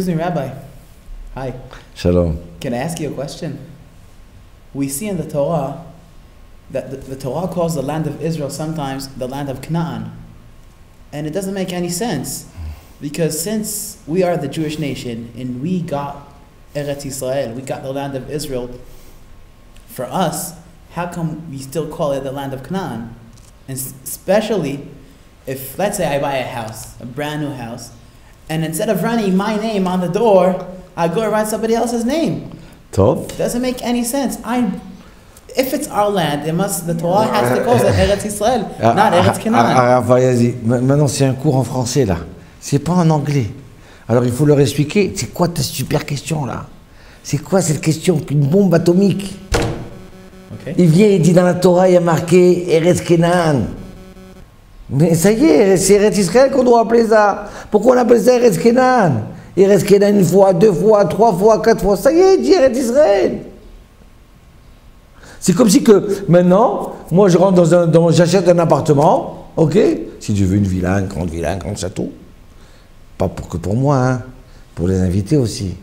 Excuse me, Rabbi. Hi. Shalom. Can I ask you a question? We see in the Torah that the Torah calls the land of Israel sometimes the land of Canaan. And it doesn't make any sense. Because since we are the Jewish nation and we got Eretz Israel, we got the land of Israel, for us, how come we still call it the land of Canaan? And especially if, let's say I buy a house, a brand new house, and instead of running my name on the door, I go and write somebody else's name. Tov. Doesn't make any sense. If it's our land, the Torah has to call it Eretz Israel, not Eretz Canaan. Vas-y. Maintenant, c'est un cours en français, là. C'est pas en anglais. Alors, il faut leur expliquer, c'est quoi ta super question, là? C'est quoi cette question? Une bombe atomique. Okay. Il vient, il dit dans la Torah, il y a marqué Eretz Canaan. Mais ça y est, c'est Eretz Israël qu'on doit appeler ça. Pourquoi on appelle ça Eretz Canaan? Eretz Canaan une fois, deux fois, trois fois, quatre fois. Ça y est, il dit Eretz Israël. C'est comme si que maintenant, moi je rentre j'achète un appartement, ok? Si je veux une villa, un grand château. Pas pour moi, hein. Pour les invités aussi.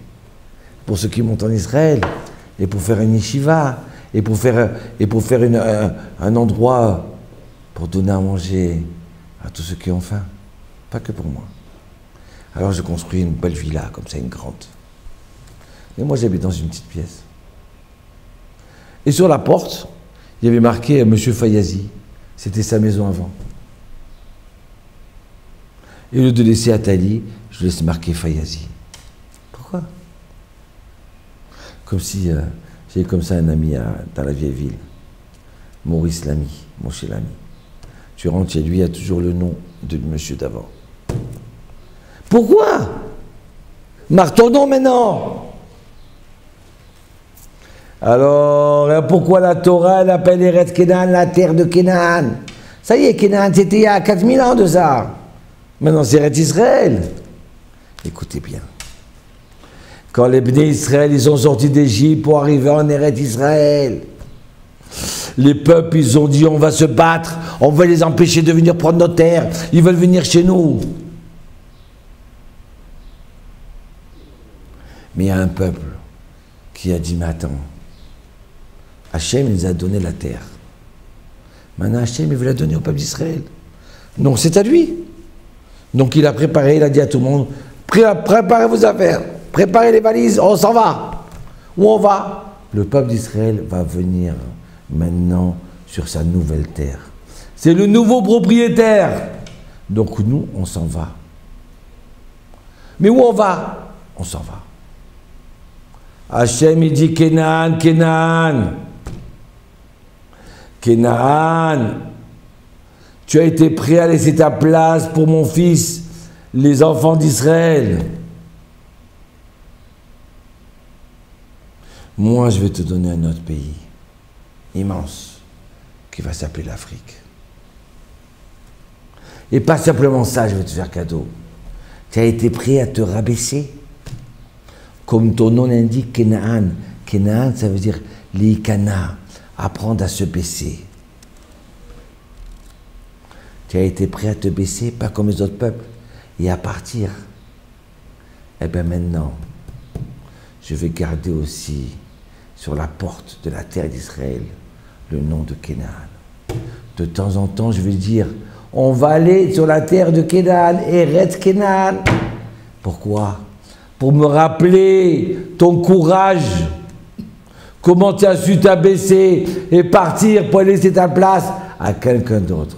Pour ceux qui montent en Israël. Et pour faire une yeshiva. Et pour faire un endroit pour donner à manger à tous ceux qui ont faim. Pas que pour moi. Alors je construis une belle villa, comme ça, une grande. Et moi j'habite dans une petite pièce. Et sur la porte, il y avait marqué Monsieur Fayazi. C'était sa maison avant. Et au lieu de laisser Atali, je laisse marquer Fayazi. Pourquoi? Comme si j'ai comme ça un ami dans la vieille ville. Maurice Lamy, mon cher Lamy. Tu rentres chez lui, il y a toujours le nom de monsieur d'avant. Pourquoi? Marque ton nom maintenant. Alors, pourquoi la Torah elle appelle Eretz Canaan la terre de Canaan? Ça y est, Canaan, c'était il y a 4000 ans de ça. Maintenant, c'est Eretz Israël. Écoutez bien. Quand les Bnei Israël, ils sont sortis d'Égypte pour arriver en Eretz Israël, les peuples, ils ont dit, on va se battre, on va les empêcher de venir prendre nos terres, ils veulent venir chez nous. Mais il y a un peuple qui a dit, mais attends, Hachem nous a donné la terre. Maintenant, Hachem, il veut la donner au peuple d'Israël. Donc, c'est à lui. Donc, il a préparé, il a dit à tout le monde, préparez vos affaires, préparez les valises, on s'en va. Où on va? Le peuple d'Israël va venir maintenant sur sa nouvelle terre. C'est le nouveau propriétaire. Donc, nous, on s'en va. Mais où on va? On s'en va. Hachem, il dit Canaan, Canaan. Canaan, tu as été prêt à laisser ta place pour mon fils, les enfants d'Israël. Moi, je vais te donner un autre pays, immense, qui va s'appeler l'Afrique. Et pas simplement ça, je vais te faire cadeau. Tu as été prêt à te rabaisser? Comme ton nom l'indique, Canaan. Canaan, ça veut dire l'Ikana, apprendre à se baisser. Tu as été prêt à te baisser, pas comme les autres peuples, et à partir. Eh bien maintenant, je vais garder aussi sur la porte de la terre d'Israël le nom de Canaan. De temps en temps, je vais dire, on va aller sur la terre de Canaan, Eretz Canaan. Pourquoi? Pour me rappeler ton courage, comment tu as su t'abaisser et partir pour laisser ta place à quelqu'un d'autre.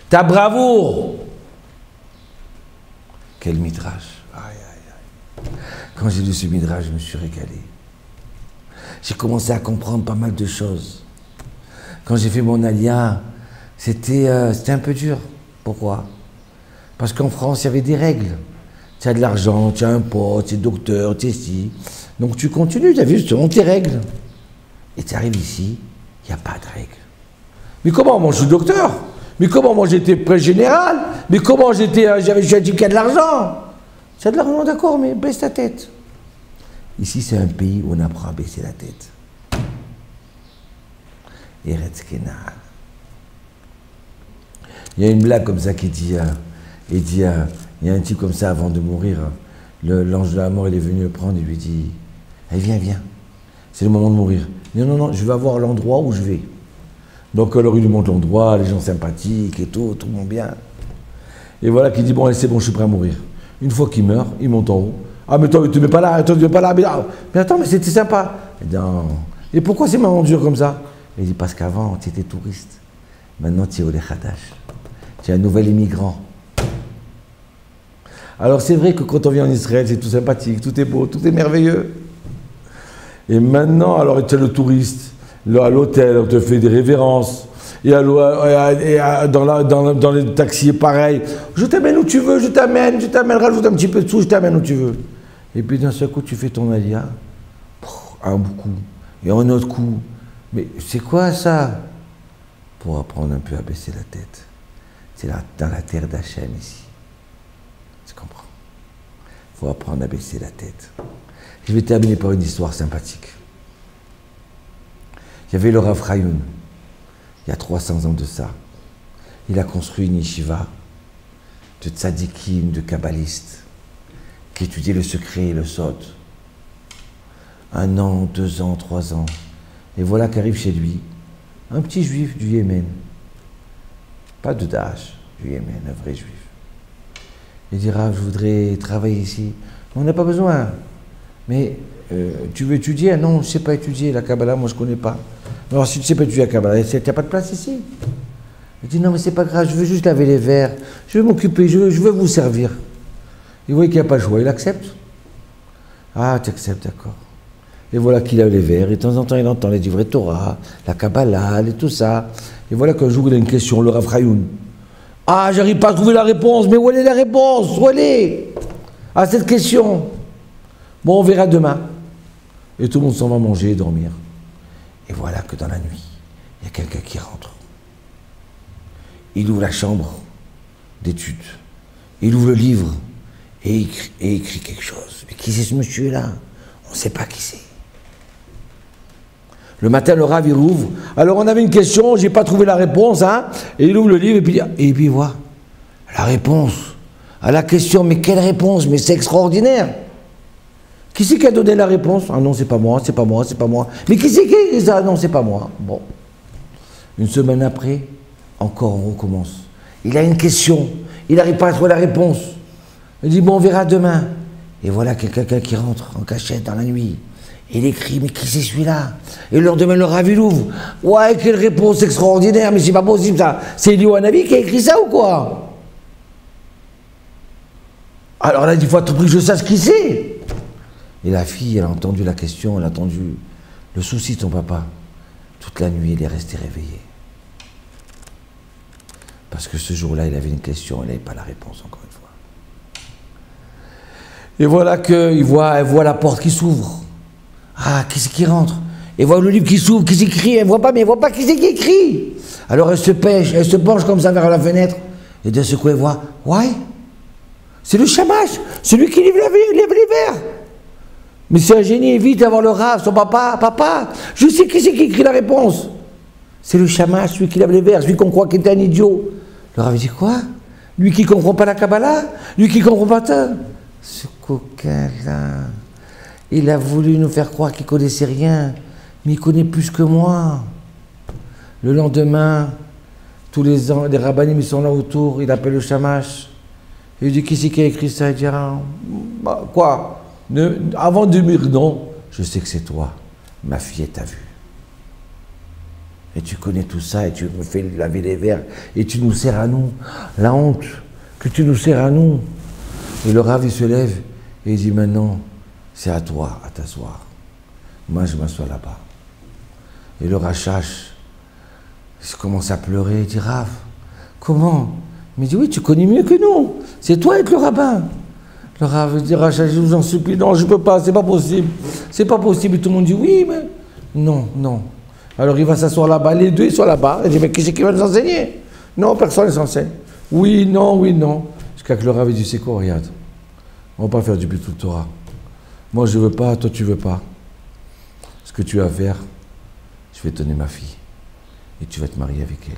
Ta bravoure. Quel midrash. Aïe, aïe, aïe. Quand j'ai lu ce midrash, je me suis régalé. J'ai commencé à comprendre pas mal de choses. Quand j'ai fait mon alia, c'était un peu dur. Pourquoi? Parce qu'en France, il y avait des règles. Tu as de l'argent, tu as un pote, tu es docteur, tu es ci. Donc tu continues, tu as vu justement tes règles. Et tu arrives ici, il n'y a pas de règles. Mais comment moi je suis docteur? Mais comment moi j'étais prêtre général? Mais comment j'ai dit qu'il y a de l'argent? Tu as de l'argent, d'accord, mais baisse ta tête. Ici c'est un pays où on apprend à baisser la tête. Eretz Canaan. Il y a une blague comme ça qui dit, Et il dit, il y a un type comme ça avant de mourir, l'ange de la mort, il est venu le prendre, il lui dit, allez, viens, viens, c'est le moment de mourir. Il dit, non, non, je vais avoir l'endroit où je vais. Donc alors il lui montre l'endroit, les gens sympathiques et tout le monde bien. Et voilà qu'il dit, bon, allez, c'est bon, je suis prêt à mourir. Une fois qu'il meurt, il monte en haut. Ah, mais toi, tu ne mets pas là, attends, tu ne mets pas là, mais attends, mais c'était sympa. Il dit, non. Et pourquoi c'est marrant dur comme ça? Il dit, parce qu'avant, tu étais touriste. Maintenant, tu es au Khadash. Tu es un nouvel immigrant. Alors, c'est vrai que quand on vient en Israël, c'est tout sympathique, tout est beau, tout est merveilleux. Et maintenant, alors, tu es le touriste. À l'hôtel, on te fait des révérences. Et dans les taxis, pareil. Je t'amène où tu veux, je t'amène, rajoute un petit peu de sous, je t'amène où tu veux. Et puis d'un seul coup, tu fais ton alia, un coup, et un autre coup. Mais c'est quoi ça? Pour apprendre un peu à baisser la tête. C'est dans la terre d'Hachem ici. Tu comprends? Il faut apprendre à baisser la tête. Je vais terminer par une histoire sympathique. Il y avait le Rav Chayoun, il y a 300 ans de ça. Il a construit une yeshiva de tzadikim, de kabbalistes, qui étudiaient le secret et le sod. 1 an, 2 ans, 3 ans. Et voilà qu'arrive chez lui un petit juif du Yémen. Pas de Daesh, du Yémen, un vrai juif. Il dit, Rav, je voudrais travailler ici. On n'a pas besoin. Mais tu veux étudier? Non, je ne sais pas étudier la Kabbalah, moi je ne connais pas. Alors si tu ne sais pas étudier la Kabbalah, il n'y a pas de place ici. Il dit, non mais c'est pas grave, je veux juste laver les verres, je veux m'occuper, je veux vous servir. Il voit qu'il n'y a pas le choix, il accepte. Ah, tu acceptes, d'accord. Et voilà qu'il lave les verres, et de temps en temps il entend les livrets Torah, la Kabbalah, et tout ça. Et voilà qu'un jour il a une question, le Rav Chayoun. Ah, j'arrive pas à trouver la réponse, mais où est la réponse? Où elle est à cette question? Bon, on verra demain. Et tout le monde s'en va manger et dormir. Et voilà que dans la nuit, il y a quelqu'un qui rentre. Il ouvre la chambre d'études. Il ouvre le livre et écrit quelque chose. Mais qui c'est ce monsieur-là? On ne sait pas qui c'est. Le matin, le Rav, il ouvre. Alors, on avait une question, je n'ai pas trouvé la réponse. Hein, et il ouvre le livre et puis il voit la réponse à la question. Mais quelle réponse? Mais c'est extraordinaire. Qui c'est qui a donné la réponse? Ah non, c'est pas moi, c'est pas moi, c'est pas moi. Mais qui c'est qui a écrit ça? Non, c'est pas moi. Bon. Une semaine après, encore on recommence. Il a une question, il n'arrive pas à trouver la réponse. Il dit, bon, on verra demain. Et voilà quelqu'un qui rentre en cachette dans la nuit. Il écrit, mais qui c'est celui-là? Et le lendemain, le Rav, il ouvre. Ouais, quelle réponse extraordinaire, mais c'est pas possible ça. C'est Eliyahu Hanavi qui a écrit ça ou quoi? Alors là, il faut à tout prix que je sache qui c'est. Et la fille, elle a entendu la question, elle a entendu le souci de son papa. Toute la nuit, elle est restée réveillée. Parce que ce jour-là, il avait une question, elle n'avait pas la réponse, encore une fois. Et voilà qu'elle voit la porte qui s'ouvre. Ah, qui c'est qui rentre? Elle voit le livre qui s'ouvre, qui s'écrit, elle ne voit pas, mais elle ne voit pas qui c'est qui écrit. Alors elle se penche comme ça vers la fenêtre. Et d'un seul coup, elle voit, ouais, c'est le Shamash, celui qui lève les verres. Mais c'est un génie, évite d'avoir le Rav, son papa, je sais qui c'est qui écrit la réponse. C'est le Shamash, celui qui lève les verres, celui qu'on croit qu'il était un idiot. Le Rav dit quoi? Lui qui ne comprend pas la Kabbalah? Lui qui ne comprend pas ça? Ce coquin-là, il a voulu nous faire croire qu'il ne connaissait rien, mais il connaît plus que moi. Le lendemain, tous les ans, les rabbinim ils sont là autour, il appelle le Shamash. Il dit, qui c'est qui a écrit ça? Il dit, bah, quoi? Avant de me dire non, je sais que c'est toi, ma fille t'a vu. Et tu connais tout ça, et tu me fais laver les verres, et tu nous sers à nous. La honte que tu nous sers à nous. Et le Rav, il se lève, et il dit, maintenant, c'est à toi, à t'asseoir. Moi, je m'assois là-bas. Et le Rachash, il commence à pleurer, il dit, Rav, comment? Il me dit, oui, tu connais mieux que nous, c'est toi être le rabbin. Le Rav dit, Rachash, je vous en supplie, non, je ne peux pas, c'est pas possible. C'est pas possible. Et tout le monde dit, oui, mais non, non. Alors il va s'asseoir là-bas, les deux ils sont là-bas. Il dit, mais qui c'est qui va nous enseigner? Non, personne ne s'enseigne. Oui, non, oui, non. Jusqu'à que le Rav dit, c'est quoi, regarde, on ne va pas faire du Bitul Torah. Moi je ne veux pas, toi tu ne veux pas. Ce que tu vas faire, je vais te donner ma fille. Et tu vas te marier avec elle.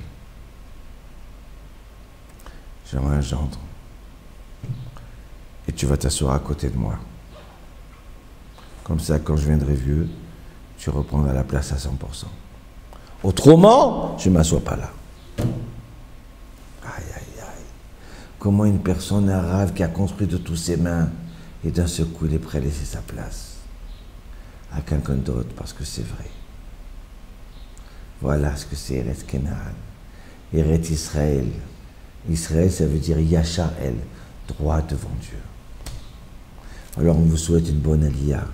J'aimerais un gendre. Et tu vas t'asseoir à côté de moi. Comme ça, quand je viendrai vieux, tu reprendras la place à 100%. Autrement, je ne m'assois pas là. Aïe, aïe, aïe. Comment une personne arabe qui a construit de toutes ses mains et d'un seul coup, il est prêt à laisser sa place à quelqu'un d'autre parce que c'est vrai. Voilà ce que c'est Eretz Kenaan. Eretz Israël. Israël, ça veut dire Yachar-El, droit devant Dieu. Alors on vous souhaite une bonne aliyah.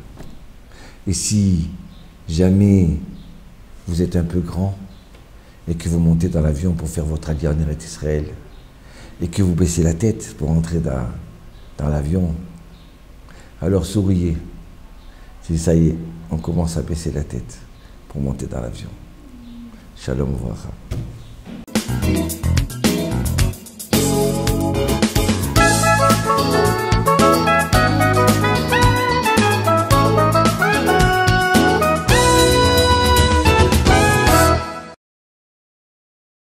Et si jamais vous êtes un peu grand et que vous montez dans l'avion pour faire votre aliyah en Eretz Israël et que vous baissez la tête pour entrer dans l'avion, alors souriez. Si ça y est, on commence à baisser la tête pour monter dans l'avion. Shalom Uvracha.